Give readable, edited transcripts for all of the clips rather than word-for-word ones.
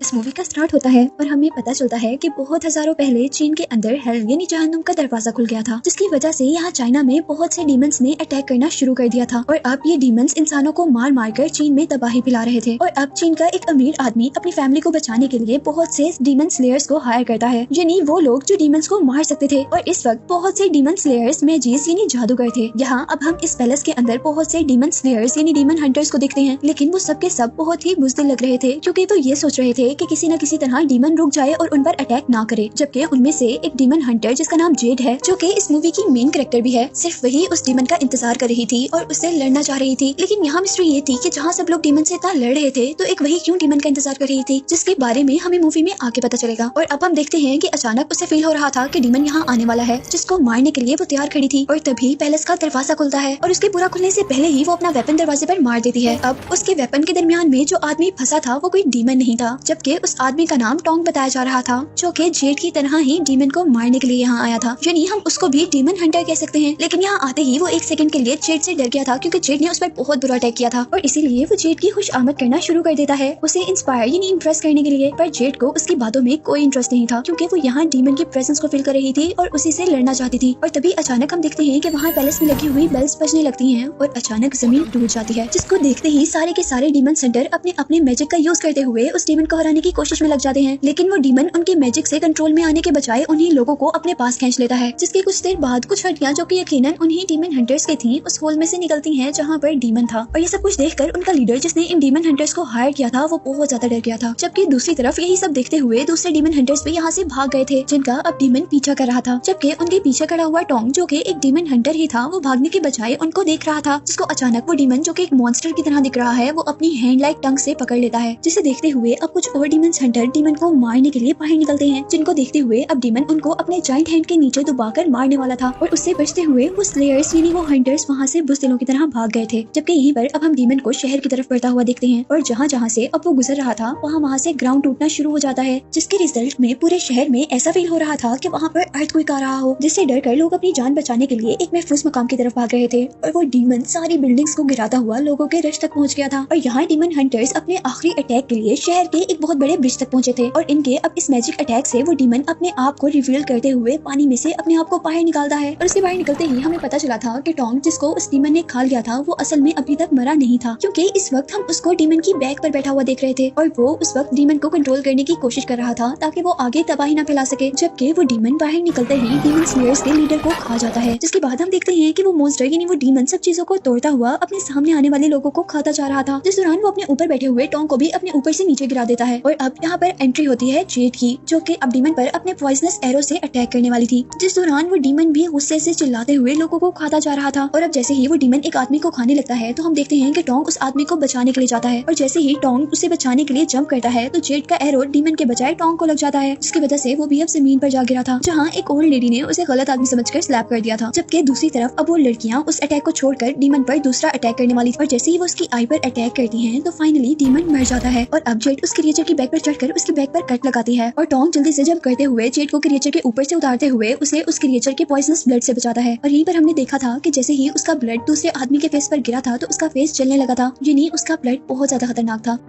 इस मूवी का स्टार्ट होता है और हमें पता चलता है कि बहुत हजारों पहले चीन के अंदर हेल यानी जहन्नुम का दरवाजा खुल गया था, जिसकी वजह से यहाँ चाइना में बहुत से डीमंस ने अटैक करना शुरू कर दिया था। और अब ये डीमंस इंसानों को मार मार कर चीन में तबाही फैला रहे थे। और अब चीन का एक अमीर आदमी अपनी फैमिली को बचाने के लिए बहुत से डीमन स्लेयर्स को हायर करता है, यानी वो लोग जो डीमंस को मार सकते थे। और इस वक्त बहुत से डीमन स्लेयर्स मैजिस यानी जादूगर थे। यहाँ अब हम इस पैलेस के अंदर बहुत से डीमन स्लेयर्स यानी डीमन हंटर्स को देखते हैं, लेकिन वो सब के सब बहुत ही बुज़दिल लग रहे थे, क्योंकि वो ये सोच रहे थे कि किसी न किसी तरह डीमन रुक जाए और उन पर अटैक ना करे। जबकि उनमें से एक डीमन हंटर जिसका नाम जेड है, जो कि इस मूवी की मेन कैरेक्टर भी है, सिर्फ वही उस डीमन का इंतजार कर रही थी और उससे लड़ना चाह रही थी। लेकिन यहाँ मिस्ट्री ये थी कि जहाँ सब लोग डीमन से इतना लड़ रहे थे, तो एक वही क्यों डीमन का इंतजार कर रही थी, जिसके बारे में हमें मूवी में आगे पता चलेगा। और अब हम देखते हैं कि अचानक उसे फील हो रहा था कि डीमन यहाँ आने वाला है, जिसको मारने के लिए वो तैयार खड़ी थी। और तभी पैलेस का दरवाजा खुलता है और उसके पूरा खुलने से पहले ही वो अपना वेपन दरवाजे पर मार देती है। अब उसके वेपन के दरमियान में जो आदमी फंसा था वो कोई डीमन नहीं था, जबकि उस आदमी का नाम टोंग बताया जा रहा था, जो कि जेड की तरह ही डीमन को मारने के लिए यहाँ आया था। यानी हम उसको भी डीमन हंटर कह सकते हैं। लेकिन यहाँ आते ही वो एक सेकंड के लिए जेड से डर गया था, क्योंकि जेड ने उस पर बहुत बुरा अटैक किया था और इसीलिए वो जेड की खुश आमद करना शुरू कर देता है, उसे इंस्पायर यानी इम्प्रेस करने के लिए। पर जेड को उसकी बातों में कोई इंटरेस्ट नहीं था, क्योंकि वो यहाँ डीमन की प्रेजेंस को फील कर रही थी और उसी से लड़ना चाहती थी। और तभी अचानक हम देखते हैं कि वहाँ पैलेस में लगी हुई बेल्स बजने लगती हैं और अचानक जमीन टूट जाती है, जिसको देखते ही सारे के सारे डीमन सेंटर अपने अपने मैजिक का यूज करते हुए उस डीमन को हराने की कोशिश में लग जाते हैं। लेकिन वो डीमन उनके मैजिक से कंट्रोल में आने के बजाय उन्हीं लोगों को अपने पास खींच लेता है, जिसके कुछ देर बाद कुछ हड्डियां जो कि यकीनन उन्हीं डीमन हंटर्स की थी, उस होल में से निकलती हैं जहाँ पर डीमन था। और ये सब कुछ देखकर उनका लीडर जिसने इन डीमन हंटर्स को हायर किया था वो बहुत ज्यादा डर गया था। जबकि दूसरी तरफ यही सब देखते हुए दूसरे डीमन हंटर्स भी यहाँ से भाग गए थे, जिनका अब डीमन पीछा कर रहा था। जबकि उनके पीछे खड़ा हुआ टोंग, जो कि एक डीमन हंटर ही था, वो भागने के बजाय उनको देख रहा था, जिसको अचानक वो डीमन जो कि एक मॉन्स्टर की तरह दिख रहा है, वो अपनी हैंड लाइक टंग से पकड़ लेता है, जिसे देखते हुए अब कुछ और डीमन हंटर डीमन को मारने के लिए बाहर निकलते हैं, जिनको देखते हुए अब डीमन उनको अपने जाइंट हैंड के नीचे दबाकर मारने वाला था। और उससे बचते हुए वो स्लेयर्स यानी वो हंटर्स वहाँ से बुज़दिलों की तरह भाग गए थे। जबकि यहीं पर अब हम डीमन को शहर की तरफ बढ़ता हुआ देखते हैं और जहाँ जहाँ से अब वो गुजर रहा था वहाँ से ग्राउंड टूटना शुरू हो जाता है, जिसके रिजल्ट में पूरे शहर में ऐसा फील हो रहा था कि वहाँ पर अर्थक्वेक आ रहा हो, जिससे डर कर लोग अपनी जान बचाने के लिए एक महफूज मकाम की तरफ भाग रहे थे। और वो डीमन सारी बिल्डिंग्स को गिराता हुआ लोगों के रश तक पहुँच गया था। और यहाँ डीमन हंटर्स अपने आखिरी अटैक के लिए शहर के एक बहुत बड़े ब्रिज तक पहुँचे थे और इनके अब इस मैजिक अटैक से वो डीमन अपने आप को रिवील करते हुए पानी में से अपने आप को बाहर निकालता है। और उसके बाहर निकलते ही हमें पता चला था कि टोंग जिसको उस डीमन ने खा लिया था वो असल में अभी तक मरा नहीं था, क्योंकि इस वक्त हम उसको डीमन की बैग पर बैठा हुआ देख रहे थे और वो उस वक्त डीमन को कंट्रोल करने की कोशिश कर रहा था ताकि वो आगे तबाही न फैला सके। जबकि वो डीमन बाहर निकलते ही डीमन स्लेयर्स के लीडर को खा जाता है, जिसके बाद हम देखते हैं कि वो मॉन्स्टर यानी वो डीमन सब चीजों को तोड़ता हुआ अपने सामने आने वाले लोगों को खाता जा रहा था। जिस दौरान वो अपने ऊपर बैठे हुए टोंग को भी अपने ऊपर से नीचे गिरा देता है। और अब यहाँ पर एंट्री होती है जेड की, जो कि अब डीमन पर अपने पॉइजनस एरो से अटैक करने वाली थी। जिस दौरान वो डीमन भी गुस्से से चिल्लाते हुए लोगों को खाता जा रहा था। और अब जैसे ही वो डीमन एक आदमी को खाने लगता है तो हम देखते हैं कि टोंग उस आदमी को बचाने के लिए जाता है और जैसे ही टोंग उसे बचाने के लिए जंप करता है तो जेड का एरो डीमन के बजाय टोंग को लग जाता है, जिसकी वजह से वो भी अब जमीन पर जा गिरा था, जहाँ एक ओल्ड लेडी ने उसे गलत आदमी समझकर स्लैप कर दिया था। जबकि दूसरी तरफ अब वो लड़कियां उस अटैक को छोड़कर डीमन पर दूसरा अटैक करने वाली थी और जैसे ही वो उसकी आई पर अटैक करती हैं तो फाइनली डीमन मर जाता है। और अब जेड उस क्रिएचर की बैक पर चढ़कर उसकी बैक पर कट लगाती है और टोंग जल्दी से जंप करते हुए जेड को क्रिएचर के ऊपर से उतारते हुए उसे उस क्रिएचर के पॉइजनस ब्लड से बचाता है। और यहीं पर हमने देखा था कि जैसे ही उसका ब्लड दूसरे आदमी के फेस पर गिरा था तो उसका फेस जलने लगा था, यानी उसका ब्लड बहुत ज्यादा खतरनाक था।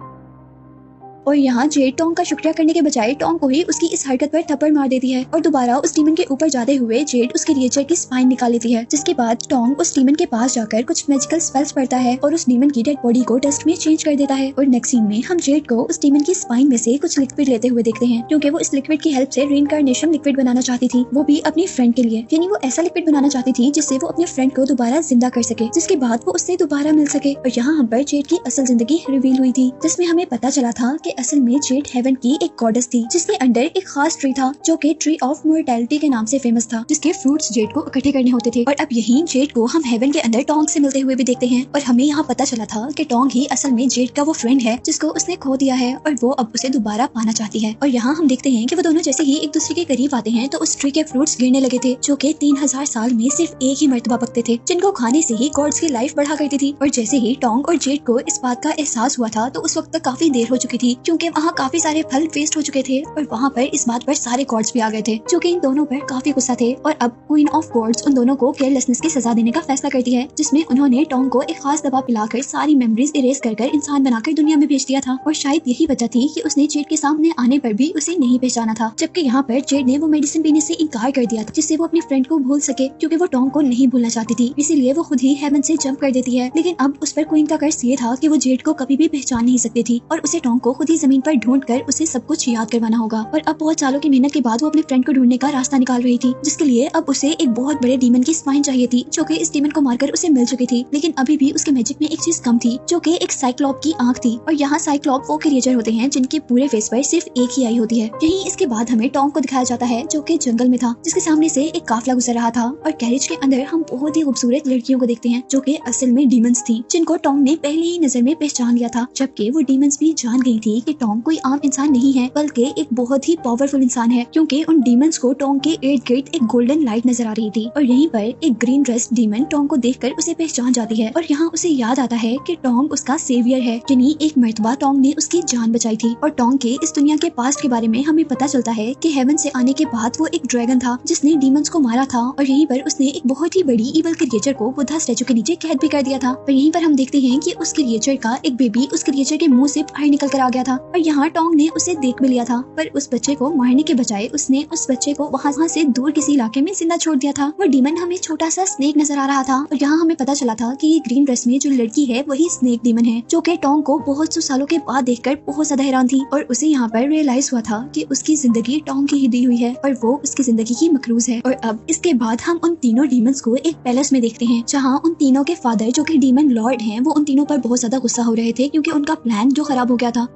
और यहाँ जेड टोंग का शुक्रिया करने के बजाय टोंग को ही उसकी इस हरकत पर थप्पड़ मार देती है और दोबारा उस डीमन के ऊपर जाते हुए जेड उस क्रिएचर की स्पाइन निकाल लेती है, जिसके बाद टोंग उस डीमन के पास जाकर कुछ मैजिकल स्पेल्स पढ़ता है और उस डीमन की डेड बॉडी को डस्ट में चेंज कर देता है। और नेक्स्ट सीन में हम जेड को उस डीमन की स्पाइन में से कुछ लिक्विड लेते हुए देखते हैं, क्योंकि वो इस लिक्विड की हेल्प से रीइंकार्नेशन लिक्विड बनाना चाहती थी, वो भी अपनी फ्रेंड के लिए। यानी वो ऐसा लिक्विड बनाना चाहती थी जिससे वो अपने फ्रेंड को दोबारा जिंदा कर सके, जिसके बाद वो उससे दोबारा मिल सके। और यहाँ हम पर जेड की असल जिंदगी रिवील हुई थी, जिसमें हमें पता चला था कि असल में जेड हेवन की एक गॉडेस थी, जिसके अंडर एक खास ट्री था जो कि ट्री ऑफ मोर्टेलिटी के नाम से फेमस था, जिसके फ्रूट्स जेड को इकट्ठे करने होते थे। और अब यही जेड को हम हेवन के अंदर टोंग से मिलते हुए भी देखते हैं और हमें यहाँ पता चला था कि टोंग ही असल में जेड का वो फ्रेंड है जिसको उसने खो दिया है और वो अब उसे दोबारा पाना चाहती है। और यहाँ हम देखते हैं कि वो दोनों जैसे ही एक दूसरे के करीब आते हैं तो उस ट्री के फ्रूट्स गिरने लगे थे, जो कि 3000 साल में सिर्फ एक ही मर्तबा पकते थे, जिनको खाने से ही गॉड्स की लाइफ बढ़ा करती थी। और जैसे ही टोंग और जेड को इस बात का एहसास हुआ था तो उस वक्त तक काफी देर हो चुकी थी, क्योंकि वहाँ काफी सारे फल वेस्ट हो चुके थे और वहाँ पर इस बात पर सारे गॉड्स भी आ गए थे जो कि इन दोनों पर काफी गुस्सा थे। और अब क्वीन ऑफ गॉड्स उन दोनों को केयरलेसनेस की सजा देने का फैसला करती है, जिसमें उन्होंने टॉम को एक खास दवा पिलाकर सारी मेमोरीज इरेज कर इंसान बनाकर दुनिया में भेज दिया था। और शायद यही वजह थी कि उसने जेड के सामने आने पर भी उसे नहीं पहचाना था, जबकि यहाँ पर जेड ने वो मेडिसिन पीने से इनकार कर दिया था जिससे वो अपनी फ्रेंड को भूल सके, क्योंकि वो टॉम को नहीं भूलना चाहती थी। इसीलिए वो खुद ही हेवन से जंप कर देती है। लेकिन अब उस पर क्वीन का कर्ज ये था कि वो जेड को कभी भी पहचान नहीं सकती थी और उसे टॉम को खुद ही जमीन पर ढूंढ कर उसे सब कुछ याद करवाना होगा। और अब बहुत सालों की मेहनत के बाद वो अपने फ्रेंड को ढूंढने का रास्ता निकाल रही थी, जिसके लिए अब उसे एक बहुत बड़े डीमन की स्पाइन चाहिए थी जो कि इस डीमन को मारकर उसे मिल चुकी थी। लेकिन अभी भी उसके मैजिक में एक चीज कम थी जो कि एक साइक्लॉप की आंख थी। और यहाँ साइक्लॉप वो क्रिएचर होते हैं जिनके पूरे फेस पर सिर्फ एक ही आई होती है। यहीं इसके बाद हमें टॉम को दिखाया जाता है जो कि जंगल में था, जिसके सामने से एक काफिला गुजर रहा था और कैरेज के अंदर हम बहुत ही खूबसूरत लड़कियों को देखते हैं जो कि असल में डीमंस थी, जिनको टॉम ने पहले ही नजर में पहचान लिया था। जबकि वो डीमंस भी जान गई थी कि टॉम कोई आम इंसान नहीं है बल्कि एक बहुत ही पावरफुल इंसान है, क्योंकि उन डीमंस को टॉम के इर्द गिर्द एक गोल्डन लाइट नजर आ रही थी। और यहीं पर एक ग्रीन ड्रेस डीमन टॉम को देखकर उसे पहचान जाती है और यहाँ उसे याद आता है कि टॉम उसका सेवियर है, यानी एक मर्तबा टॉम ने उसकी जान बचाई थी। और टॉम के इस दुनिया के पास्ट के बारे में हमें पता चलता है कि हेवन से आने के बाद वो एक ड्रैगन था जिसने डीमंस को मारा था और यहीं पर उसने एक बहुत ही बड़ी इवल क्रिएचर को बुद्धा स्टैचू के नीचे कैद भी कर दिया था। और यहीं पर हम देखते हैं कि उस क्रिएचर का एक बेबी उस क्रिएचर के मुंह से बाहर निकल कर आ गया था और यहाँ टॉम ने उसे देख भी लिया था, पर उस बच्चे को मारने के बजाय उसने उस बच्चे को वहाँ से दूर किसी इलाके में जिंदा छोड़ दिया था। वो डीमन हमें छोटा सा स्नेक नजर आ रहा था और यहाँ हमें पता चला था कि ये ग्रीन ड्रेस में जो लड़की है वही स्नेक डीमन है, जो कि टॉम को बहुत सौ सालों के बाद देखकर बहुत ज्यादा हैरान थी। और उसे यहाँ पर रियलाइज हुआ था कि उसकी जिंदगी टॉम की ही दी हुई है और वो उसकी जिंदगी की मकरूज है। और अब इसके बाद हम उन तीनों डीमंस को एक पैलेस में देखते हैं जहाँ उन तीनों के फादर जो कि डीमन लॉर्ड हैं वो उन तीनों पर बहुत ज्यादा गुस्सा हो रहे थे क्योंकि उनका प्लान जो खराब हो गया था।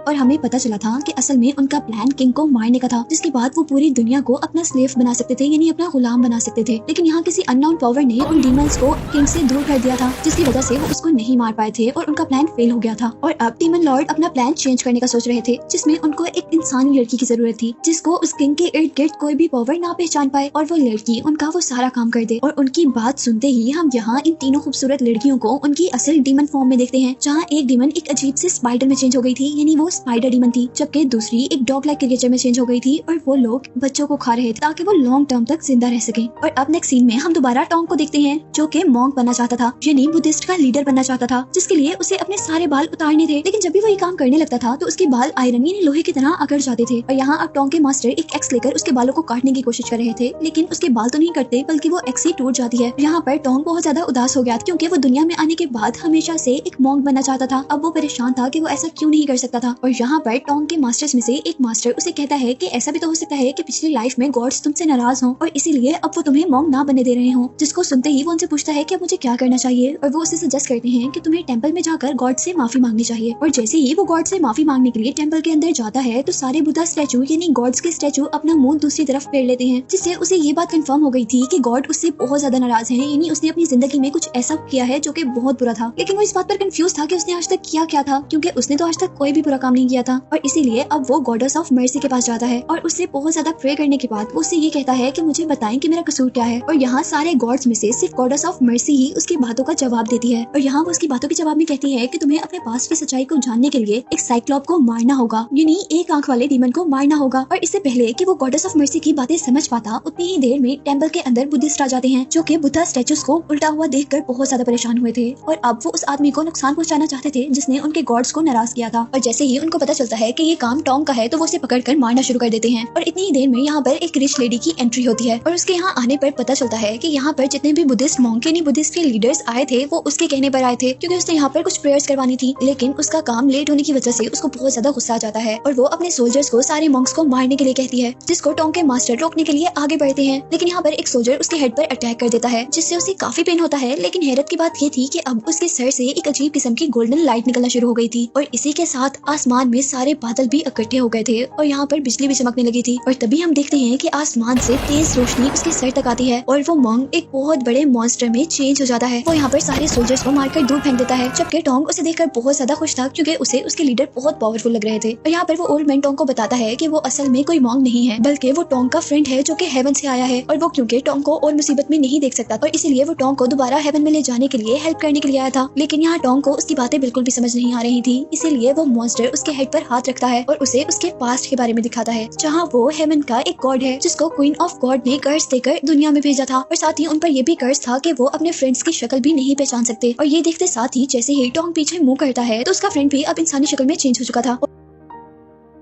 और हमें पता चला था कि असल में उनका प्लान किंग को मारने का था, जिसके बाद वो पूरी दुनिया को अपना स्लेव बना सकते थे, यानी अपना गुलाम बना सकते थे। लेकिन यहाँ किसी अननोन पावर ने उन डीमंस को किंग से दूर कर दिया था, जिसकी वजह से वो उसको नहीं मार पाए थे और उनका प्लान फेल हो गया था। और अब डीमन लॉर्ड अपना प्लान चेंज करने का सोच रहे थे, जिसमें उनको एक इंसानी लड़की की जरूरत थी जिसको उस किंग के इर्द गिर्द कोई भी पावर ना पहचान पाए और वो लड़की उनका वो सारा काम कर दे। और उनकी बात सुनते ही हम यहाँ इन तीनों खूबसूरत लड़कियों को उनकी असल डीमन फॉर्म में देखते हैं, जहाँ एक डीमन एक अजीब से स्पाइडर में चेंज हो गई थी, यानी वो स्पाइडर डीमन थी, जबकि दूसरी एक डॉग लाइक क्रिएचर में चेंज हो गई थी और वो लोग बच्चों को खा रहे थे ताकि वो लॉन्ग टर्म तक जिंदा रह सके। और अब नेक्स्ट सीन में हम दोबारा टॉम को देखते हैं जो कि मॉन्क बनना चाहता था, यानी बुद्धिस्ट का लीडर बनना चाहता था, जिसके लिए उसे अपने सारे बाल उतारने थे। लेकिन जब भी वो ये काम करने लगता था तो उसके बाल आयरन यानी लोहे की तरह अकड़ जाते थे। और यहाँ अब टॉम के मास्टर एक एक्स लेकर उसके बालों को काटने की कोशिश कर रहे थे, लेकिन उसके बाल तो नहीं कटते बल्कि वो एक्स ही टूट जाती है। यहाँ पर टॉम बहुत ज्यादा उदास हो गया क्योंकि वो दुनिया में आने के बाद हमेशा से एक मॉन्क बनना चाहता था। अब वो परेशान था कि वो ऐसा क्यों नहीं कर सकता था। और यहाँ पर टॉम के मास्टर्स में से एक मास्टर उसे कहता है कि ऐसा भी तो हो सकता है कि पिछली लाइफ में गॉड्स तुमसे नाराज हों और इसीलिए अब वो तुम्हें मॉन्क ना बनने दे रहे हों। जिसको सुनते ही वो उनसे पूछता है कि अब मुझे क्या करना चाहिए और वो उसे सजेस्ट करते हैं कि तुम्हें टेंपल में जाकर गॉड से माफी मांगनी चाहिए। और जैसे ही वो गॉड से माफी मांगने के लिए टेंपल के अंदर जाता है तो सारे बुद्धा स्टैचू यानी गॉड्स के स्टैचू अपना मुंह दूसरी तरफ फेर लेते हैं, जिससे उसे ये बात कंफर्म हो गई थी कि गॉड उससे बहुत ज्यादा नाराज है, यानी उसने अपनी जिंदगी में कुछ ऐसा किया है जो कि बहुत बुरा था। लेकिन वो इस बात पर कंफ्यूज था कि उसने आज तक किया क्या था, क्योंकि उसने तो आज तक कोई भी बुरा काम नहीं किया था। और इसीलिए अब वो गॉडेस ऑफ मर्सी के पास जाता है और उससे बहुत ज्यादा प्रे करने के बाद वो उससे ये कहता है कि मुझे बताएं कि मेरा कसूर क्या है। और यहाँ सारे गॉड्स में से सिर्फ गॉडेस ऑफ मर्सी ही उसकी बातों का जवाब देती है और यहाँ वो उसकी बातों के जवाब में कहती है कि तुम्हें अपने पास्ट की सच्चाई को जानने के लिए एक साइक्लॉप को मारना होगा, यानी एक आंख वाले डीमन को मारना होगा। और इससे पहले कि वो गॉडेस ऑफ मर्सी की बातें समझ पाता उतनी ही देर में टेंपल के अंदर बुद्धिस्ट आ जाते हैं जो कि बुद्धा स्टैचूज को उल्टा हुआ देखकर बहुत ज्यादा परेशान हुए थे और अब वो उस आदमी को नुकसान पहुंचाना चाहते थे जिसने उनके गॉड्स को नाराज किया था। और जैसे ही उनको पता चलता है कि ये काम टॉम का है तो वो उसे पकड़कर मारना शुरू कर देते हैं। और इतनी ही देर में यहाँ पर एक रिच लेडी की एंट्री होती है और उसके यहाँ आने पर पता चलता है कि यहाँ पर जितने भी बुद्धिस्ट मॉन्क यानी बुद्धिस्ट के लीडर्स आए थे वो उसके कहने पर आए थे, क्योंकि उसने यहाँ पर कुछ प्रेयर्स करवानी थी। लेकिन उसका काम लेट होने की वजह से उसको बहुत ज्यादा गुस्सा आ जाता है और वो अपने सोल्जर्स को सारे मॉन्क्स को मारने के लिए कहती है, जिसको टॉम के मास्टर रोकने के लिए आगे बढ़ते हैं। लेकिन यहाँ पर एक सोल्जर उसके हेड पर अटैक कर देता है जिससे उसे काफी पेन होता है। लेकिन हैरत की बात ये थी कि अब उसके सर से एक अजीब किस्म की गोल्डन लाइट निकलना शुरू हो गई थी और इसी के साथ आसमान आसमान में सारे बादल भी इकट्ठे हो गए थे और यहाँ पर बिजली भी चमकने लगी थी। और तभी हम देखते हैं कि आसमान से तेज रोशनी उसके सर तक आती है और वो मॉन्ग एक बहुत बड़े मॉन्स्टर में चेंज हो जाता है। वो यहाँ पर सारे सोल्जर्स को मारकर दूर फेंक देता है, जबकि टोंग उसे देखकर बहुत ज्यादा खुश था क्योंकि उसे उसके लीडर बहुत पावरफुल लग रहे थे। और यहाँ पर वो ओल्ड मैन टोंग को बताता है कि वो असल में कोई मॉन्ग नहीं है, बल्कि वो टोंग का फ्रेंड है जो कि हेवन से आया है। और वो क्योंकि टोंग को और मुसीबत में नहीं देख सकता और इसीलिए वो टोंग को दोबारा हेवन में ले जाने के लिए हेल्प करने के लिए आया था। लेकिन यहाँ टोंग को उसकी बातें बिल्कुल भी समझ नहीं आ रही थी, इसीलिए वो मॉन्स्टर उसके हेड पर हाथ रखता है और उसे उसके पास्ट के बारे में दिखाता है, जहाँ वो हेवन का एक गॉड है जिसको क्वीन ऑफ गॉड ने कर्ज देकर दुनिया में भेजा था। और साथ ही उन पर यह भी कर्ज था कि वो अपने फ्रेंड्स की शक्ल भी नहीं पहचान सकते। और ये देखते साथ ही जैसे ही टोंग पीछे मुंह करता है तो उसका फ्रेंड भी अब इंसानी शक्ल में चेंज हो चुका था।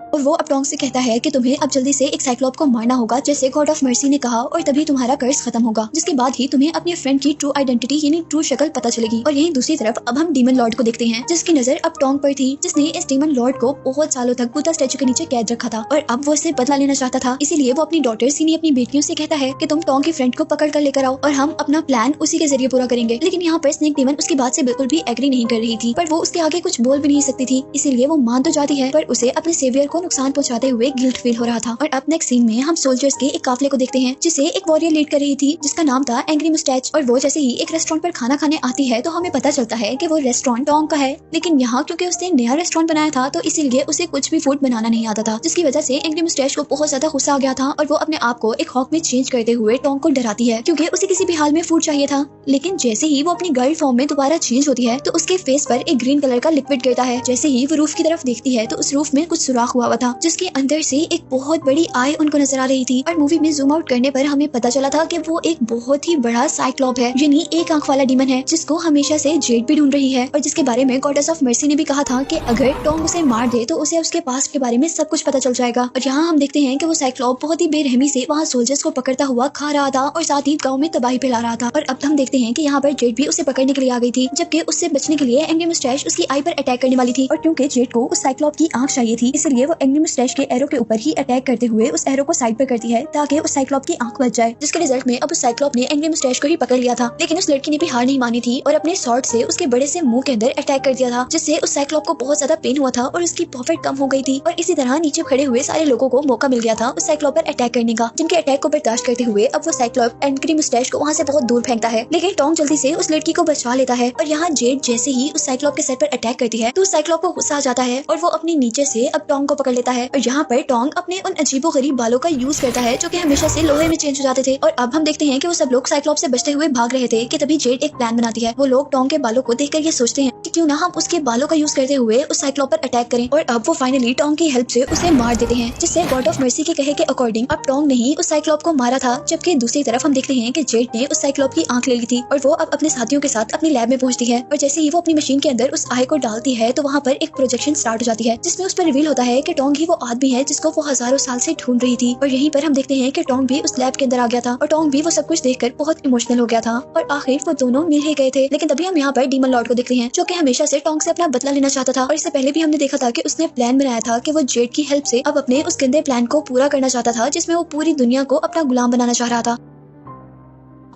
और वो अब टोंग से कहता है कि तुम्हें अब जल्दी से एक साइक्लोप को मारना होगा जैसे गॉड ऑफ मर्सी ने कहा, और तभी तुम्हारा कर्ज खत्म होगा, जिसके बाद ही तुम्हें अपने फ्रेंड की ट्रू आइडेंटिटी यानी ट्रू शक्ल पता चलेगी। और यहीं दूसरी तरफ अब हम डीमन लॉर्ड को देखते हैं, जिसकी नजर अब टोंग पर थी, जिसने इस डीमन लॉर्ड को बहुत सालों तक बुद्धा स्टैचू के नीचे कैद रखा था और अब वो इससे बदला लेना चाहता था। इसीलिए वो अपनी डॉटर्स यानी अपनी बेटियों से कहता है कि तुम टोंग के फ्रेंड को पकड़ कर लेकर आओ और हम अपना प्लान उसी के जरिए पूरा करेंगे। लेकिन यहाँ पर स्नेक डीमन उसकी बात से बिल्कुल भी एग्री नहीं कर रही थी, पर वो उसके आगे कुछ बोल भी नहीं सकती थी, इसीलिए वो मान तो जाती है, पर उसे अपने सेवियर को नुकसान पहुंचाते हुए गिल्ट फील हो रहा था। और अब नेक्स्ट सीन में हम सोल्जर्स के एक काफले को देखते हैं जिसे एक वॉरियर लीड कर रही थी, जिसका नाम था एंग्री मुस्टैच। और वो जैसे ही एक रेस्टोरेंट पर खाना खाने आती है तो हमें पता चलता है कि वो रेस्टोरेंट टोंग का है। लेकिन यहाँ क्योंकि उसने नया रेस्टोरेंट बनाया था तो इसीलिए उसे कुछ भी फूड बनाना नहीं आता था, जिसकी वजह से एंग्री मुस्टैच को बहुत ज्यादा गुस्सा आ गया था और वो अपने आप को एक हॉक में चेंज करते हुए टोंग को डराती है क्योंकि उसे किसी भी हाल में फूड चाहिए था। लेकिन जैसे ही वो अपनी गर्ल फॉर्म में दोबारा चेंज होती है तो उसके फेस पर एक ग्रीन कलर का लिक्विड गिरता है। जैसे ही वो रूफ की तरफ देखती है तो उस रूफ में कुछ सुराख हुआ था, जिसके अंदर से एक बहुत बड़ी आई उनको नजर आ रही थी। और मूवी में जूम आउट करने पर हमें पता चला था कि वो एक बहुत ही बड़ा साइक्लोप है, यानी एक आंख वाला डीमन है, जिसको हमेशा से जेड भी ढूंढ रही है और जिसके बारे में गॉडेस ऑफ मर्सी ने भी कहा था कि अगर टोंग उसे मार दे तो उसे उसके पास्ट के बारे में सब कुछ पता चल जाएगा। और यहाँ हम देखते हैं कि वो साइक्लोप बहुत ही बेरहमी से वहाँ सोल्जर्स को पकड़ता हुआ खा रहा था और साथ ही गाँव में तबाही फैला रहा था। और अब हम देखते हैं कि यहाँ पर जेड भी उसे पकड़ने के लिए आ गई थी, जबकि उससे बचने के लिए एंग्री मुस्टैच उसकी आई पर अटैक करने वाली थी। और क्योंकि जेड को उस साइक्लोप की आंख चाहिए थी, इसलिए वो एंग्री मुस्टैच के एरो के ऊपर ही अटैक करते हुए उस एरो को साइड पर करती है ताकि उस साइक्लोप की आंख बच जाए, जिसके रिजल्ट में अब उस साइक्लोप ने एंग्री मुस्टैच को ही पकड़ लिया था। लेकिन उस लड़की ने भी हार नहीं मानी थी और अपने स्वॉर्ड से उसके बड़े से मुंह के अंदर अटैक कर दिया था, जिससे उस साइक्लोप को बहुत ज्यादा पेन हुआ था और उसकी प्रॉफिट कम हो गई थी। और इसी तरह नीचे खड़े हुए सारे लोगों को मौका मिल गया था उस साइक्लोप पर अटैक करने का, जिनके अटैक को बर्दाश्त करते हुए अब वो साइक्लोप एंग्री मुस्टैच को वहाँ से बहुत दूर फेंकता है। लेकिन टोंग जल्दी से उस लड़की को बचा लेता है और यहाँ जेड जैसे ही उस साइक्लोप के सर पर अटैक करती है तो उस साइक्लोप को गुस्सा आ जाता है और वो अपने नीचे से अब टोंग को पकड़ लेता है। और यहाँ पर टोंग अपने उन अजीबोगरीब बालों का यूज करता है जो कि हमेशा से लोहे में चेंज हो जाते थे। और अब हम देखते हैं कि वो सब लोग साइक्लोप से बचते हुए भाग रहे थे कि तभी जेड एक प्लान बनाती है। वो लोग टोंग के बालों को देखकर ये सोचते हैं कि क्यों ना हम उसके बालों का यूज करते हुए उस साइक्लोप पर अटैक करें। और अब वो फाइनली टोंग की हेल्प से उसे मार देते हैं, जिससे गॉड ऑफ मर्सी के कहे के अकॉर्डिंग अब टोंग ने ही उस साइक्लोप को मारा था। जबकि दूसरी तरफ हम देखते हैं कि जेड ने उस साइक्लोप की आंख ले ली थी और वो अब अपने साथियों के साथ अपनी लैब में पहुंचती है। और जैसे ही वो अपनी मशीन के अंदर उस आई को डालती है तो वहाँ पर एक प्रोजेक्शन स्टार्ट हो जाती है, जिसमें उस पर रिवील होता है कि टोंग ही वो आदमी है जिसको वो हजारों साल से ढूंढ रही थी। और यहीं पर हम देखते हैं कि टोंग भी उस लैब के अंदर आ गया था और टोंग भी वो सब कुछ देखकर बहुत इमोशनल हो गया था और आखिर वो दोनों मिल ही गए थे। लेकिन तभी हम यहाँ पर डीमन लॉर्ड को देखते हैं जो कि हमेशा से टोंग से अपना बदला लेना चाहता था। और इससे पहले भी हमने देखा था कि उसने प्लान बनाया था कि वो जेड की हेल्प से अब अपने उस गंदे प्लान को पूरा करना चाहता था, जिसमें वो पूरी दुनिया को अपना गुलाम बनाना चाह रहा था।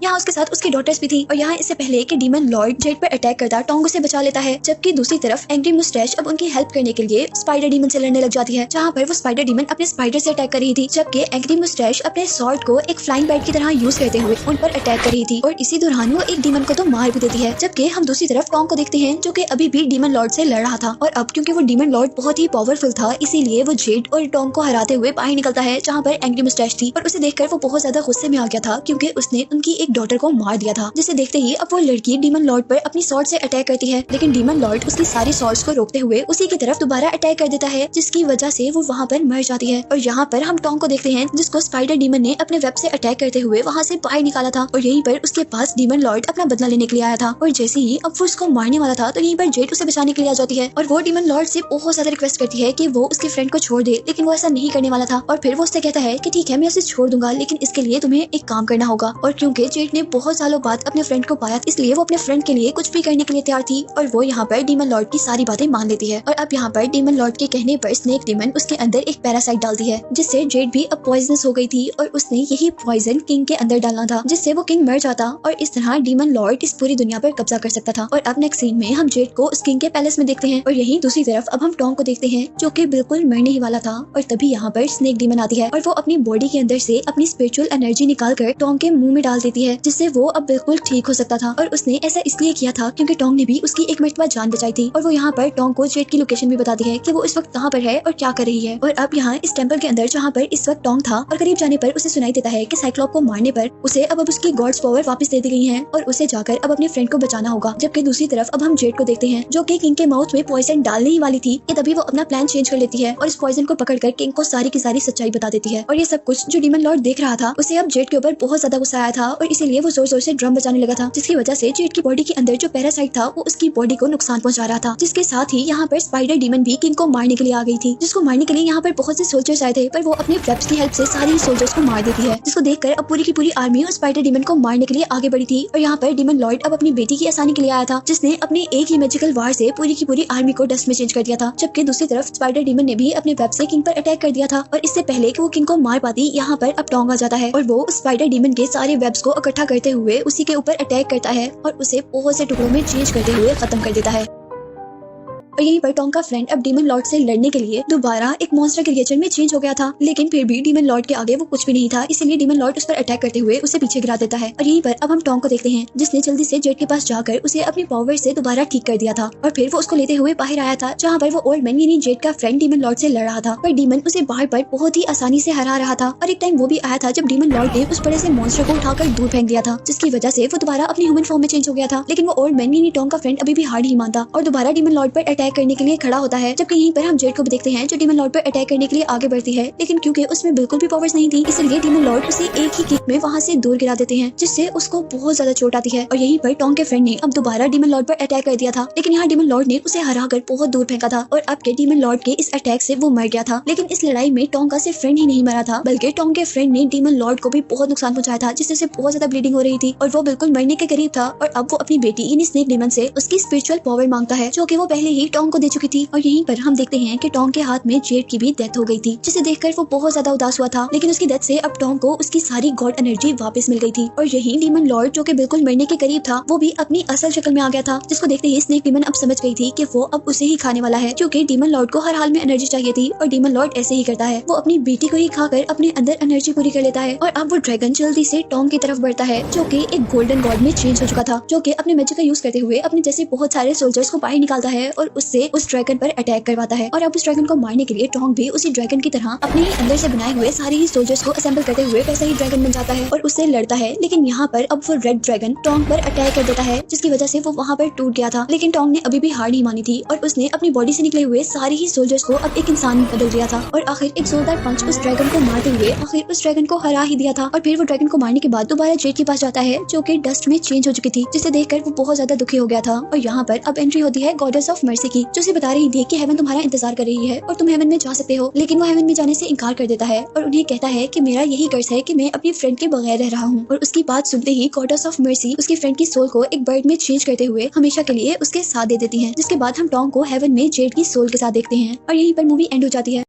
यहाँ उसके साथ उसकी डॉटर्स भी थी। और यहाँ इससे पहले कि डीमन लॉर्ड जेड पर अटैक करता टोंग उसे बचा लेता है, जबकि दूसरी तरफ एंग्री मुस्टैच अब उनकी हेल्प करने के लिए स्पाइडर डीमन से लड़ने लग जाती है, जहाँ पर वो स्पाइडर डीमन अपने स्पाइडर से अटैक कर रही थी, जबकि एंग्री मुस्टैच अपने स्वॉर्ड को एक फ्लाइंग बैट की तरह यूज करते हुए उन पर अटैक कर रही थी। और इसी दौरान वो एक डीमन को तो मार भी देती है। जबकि हम दूसरी तरफ टोंग को देखते हैं जो कि अभी भी डीमन लॉर्ड से लड़ रहा था। और अब क्योंकि वो डीमन लॉर्ड बहुत ही पावरफुल था, इसीलिए वो जेड और टोंग को हराते हुए बाहर निकलता है, जहाँ पर एंग्री मुस्टैच थी। और उसे देखकर वो बहुत ज्यादा गुस्से में आ गया था क्योंकि उसने उनकी एक डॉटर को मार दिया था, जिसे देखते ही अब वो लड़की डीमन लॉर्ड पर अपनी स्वॉर्ड से अटैक करती है। लेकिन डीमन लॉर्ड उसकी सारी स्वॉर्ड्स को रोकते हुए उसी की तरफ दोबारा अटैक कर देता है, जिसकी वजह से वो वहाँ पर मर जाती है। और यहाँ पर हम टोंग को देखते हैं जिसको स्पाइडर डीमन ने अपने वेब से अटैक करते हुए वहाँ से बाहर निकाला था। और यहीं पर उसके पास डीमन लॉर्ड अपना बदला लेने के लिए आया था। और जैसे ही अब वो उसको मारने वाला था तो यहीं पर जेड उसे बचाने के लिए आ जाती है और वो डीमन लॉर्ड से बहुत ज्यादा रिक्वेस्ट करती है कि वो उसके फ्रेंड को छोड़ दे, लेकिन वो ऐसा नहीं करने वाला था। और फिर वो उससे कहता है कि ठीक है मैं उसे छोड़ दूंगा, लेकिन इसके लिए तुम्हें एक काम करना होगा। और क्योंकि जेड ने बहुत सालों बाद अपने फ्रेंड को पाया, इसलिए वो अपने फ्रेंड के लिए कुछ भी करने के लिए तैयार थी और वो यहाँ पर डीमन लॉर्ड की सारी बातें मान लेती है। और अब यहाँ पर डीमन लॉर्ड के कहने पर स्नेक डीमन उसके अंदर एक पैरासाइट डालती है, जिससे जेड भी अब पॉइजनस हो गई थी और उसने यही पॉइजन किंग के अंदर डालना था, जिससे वो किंग मर जाता और इस तरह डीमन लॉर्ड इस पूरी दुनिया पर कब्जा कर सकता था। और अब नेक्स्ट सीन में हम जेड को उस किंग के पैलेस में देखते हैं और यही दूसरी तरफ अब हम टॉम को देखते हैं, जो कि बिल्कुल मरने ही वाला था। और तभी यहाँ पर स्नेक डीमन आती है और वो अपनी बॉडी के अंदर से अपनी स्पिरिचुअल एनर्जी निकाल कर टॉम के मुंह में डाल देती है, जिससे वो अब बिल्कुल ठीक हो सकता था। और उसने ऐसा इसलिए किया था क्योंकि टॉम ने भी उसकी एक मरतबा जान बचाई थी। और वो यहाँ पर टॉम को जेड की लोकेशन भी बताती है कि वो इस वक्त कहाँ पर है और क्या कर रही है। और अब यहाँ इस टेंपल के अंदर जहाँ पर इस वक्त टॉम था और करीब जाने पर उसे सुनाई देता है कि साइक्लॉप को मारने पर उसे अब उसकी गॉड्स पावर वापस दे दी गई है और उसे जाकर अब अपने फ्रेंड को बचाना होगा। जबकि दूसरी तरफ अब हम जेड को देखते हैं, जो कि किंग के माउथ में पॉइजन डालने ही वाली थी कि तभी वो अपना प्लान चेंज कर लेती है और इस पॉइजन को पकड़कर किंग को सारी की सारी सच्चाई बता देती है। और ये सब कुछ जो डीमन लॉर्ड देख रहा था, उसे अब जेड के ऊपर बहुत ज्यादा गुस्सा आया था और इसीलिए वो जोर जोर से ड्रम बजाने लगा था, जिसकी वजह से जेड की बॉडी के अंदर जो पैरासाइट था वो उसकी बॉडी को नुकसान पहुंचा रहा था। जिसके साथ ही यहाँ पर स्पाइडर डीमन भी किंग को मारने के लिए आ गई थी, जिसको मारने के लिए यहाँ पर बहुत से सोल्जर्स आए थे, पर वो अपने वेब्स की हेल्प से सारी सोल्जर्स को मार देती है, जिसको देखकर अब पूरी की पूरी आर्मी उस स्पाइडर डीमन को मारने के लिए आगे बढ़ी थी। और यहाँ पर डीमन लॉर्ड अब अपनी बेटी की आसानी के लिए आया था, जिसने अपने एक ही मैजिकल वार से पूरी की पूरी आर्मी को डस्ट में चेंज कर दिया था। जबकि दूसरी तरफ स्पाइडर डीमन ने भी अपने वेब से किंग पर अटैक कर दिया था और इससे पहले कि वो किंग को मार पाती, यहाँ पर अब टॉन्ग आ जाता है और वो स्पाइडर डीमन के सारे वेब्स को इकट्ठा करते हुए उसी के ऊपर अटैक करता है और उसे बहुत से टुकड़ों में चेंज करते हुए खत्म कर देता है। और यहीं पर टॉम का फ्रेंड अब डीमन लॉर्ड से लड़ने के लिए दोबारा एक मॉन्स्टर क्रिएचर में चेंज हो गया था, लेकिन फिर भी डीमन लॉर्ड के आगे वो कुछ भी नहीं था, इसीलिए डीमन लॉर्ड उस पर अटैक करते हुए उसे पीछे गिरा देता है। और यहीं पर अब हम टॉम को देखते हैं, जिसने जल्दी से जेड के पास जाकर उसे अपनी पावर से दोबारा ठीक कर दिया था और फिर वो उसको लेते हुए बाहर आया था, जहाँ पर वो ओल्ड मैन यानी जेड का फ्रेंड डीमन लॉर्ड से लड़ रहा था। पर डीमन उसे बाहर पर बहुत ही आसानी से हरा रहा था। और एक टाइम वो भी आया था जब डीमन लॉर्ड ने उस बड़े से मॉन्स्टर को उठाकर दूर फेंक दिया था, जिसकी वजह से वो दोबारा अपनी ह्यूमन फॉर्म में चेंज हो गया था। लेकिन वो ओल्ड मैन यानी टॉम का फ्रेंड अभी भी हार नहीं मानता और दोबारा डीमन लॉर्ड पर अटैक करने के लिए खड़ा होता है। जबकि यहीं पर हम जेड को भी देखते हैं, जो डीमन लॉर्ड पर अटैक करने के लिए आगे बढ़ती है, लेकिन क्योंकि उसमें बिल्कुल भी पावर्स नहीं थी, इसलिए डीमन लॉर्ड उसे एक ही किक में वहां से दूर गिरा देते हैं, जिससे उसको बहुत ज्यादा चोट आती है। और यहीं पर टॉम के फ्रेंड ने अब दोबारा डीमन लॉर्ड पर अटैक कर दिया था, लेकिन यहाँ डीमन लॉर्ड ने उसे हराकर बहुत दूर फेंका था और अब के डीमन लॉर्ड के इस अटैक से वो मर गया था। लेकिन इस लड़ाई में टॉम का सिर्फ फ्रेंड ही नहीं मरा था, बल्कि टॉम के फ्रेंड ने डीमन लॉर्ड को भी बहुत नुकसान पहुंचाया था, जिससे उसे बहुत ज्यादा ब्लीडिंग हो रही थी और वो बिल्कुल मरने के करीब था। और अब वो अपनी बेटी यानी स्नेक डीमन से उसकी स्पिरिचुअल पावर मांगता है, जो कि वो पहले ही टॉम को दे चुकी थी। और यहीं पर हम देखते हैं कि टॉम के हाथ में जेड की भी डेथ हो गई थी, जिसे देखकर वो बहुत ज्यादा उदास हुआ था। लेकिन उसकी डेथ से अब टॉम को उसकी सारी गॉड एनर्जी वापस मिल गई थी। और यही डीमन लॉर्ड, जो कि बिल्कुल मरने के करीब था, वो भी अपनी असल शक्ल में आ गया था, जिसको देखते ही स्नेक डीमन अब समझ गई थी कि वो अब उसे ही खाने वाला है, क्योंकि डीमन लॉर्ड को हर हाल में एनर्जी चाहिए थी और डीमन लॉर्ड ऐसे ही करता है, वो अपनी बेटी को ही खाकर अपने अंदर एनर्जी पूरी कर लेता है। और अब वो ड्रैगन जल्दी से टॉम की तरफ बढ़ता है, जो कि एक गोल्डन गॉड में चेंज हो चुका था, जो कि अपने मैजिक का यूज करते हुए अपने जैसे बहुत सारे सोल्जर्स को बाहर निकालता है और उससे उस ड्रैगन पर अटैक करवाता है। और अब उस ड्रैगन को मारने के लिए टॉम भी उसी ड्रैगन की तरह अपने ही अंदर से बनाए हुए सारे ही सोल्जर्स को असेंबल करते हुए वैसा ही ड्रैगन बन जाता है और उससे लड़ता है। लेकिन यहाँ पर अब वो रेड ड्रैगन टॉम पर अटैक कर देता है, जिसकी वजह से वो वहाँ पर टूट गया था। लेकिन टॉम ने अभी भी हार नहीं मानी थी और उसने अपनी बॉडी से निकले हुए सारे ही सोल्जर्स को अब एक इंसान में बदल दिया था और आखिर एक जोरदार पंच उस ड्रैगन को मारते हुए आखिर उस ड्रैगन को हरा ही दिया था। और फिर वो ड्रैगन को मारने के बाद दोबारा जेड के पास जाता है, जो कि डस्ट में चेंज हो चुकी थी, जिसे देखकर वो बहुत ज्यादा दुखी हो गया था। और यहाँ पर अब एंट्री होती है गॉडेस ऑफ मर्सी की, जो उसे बता रही थी कि हेवन तुम्हारा इंतजार कर रही है और तुम हेवन में जा सकते हो। लेकिन वो हेवन में जाने से इनकार कर देता है और उन्हें कहता है कि मेरा यही कर्ज है कि मैं अपनी फ्रेंड के बगैर रह रहा हूँ। और उसकी बात सुनते ही गॉडेस ऑफ मर्सी उसकी फ्रेंड की सोल को एक बर्ड में चेंज करते हुए हमेशा के लिए उसके साथ दे देती है, जिसके बाद हम टॉम को हेवन में जेड की सोल के साथ देखते हैं और यहीं पर मूवी एंड हो जाती है।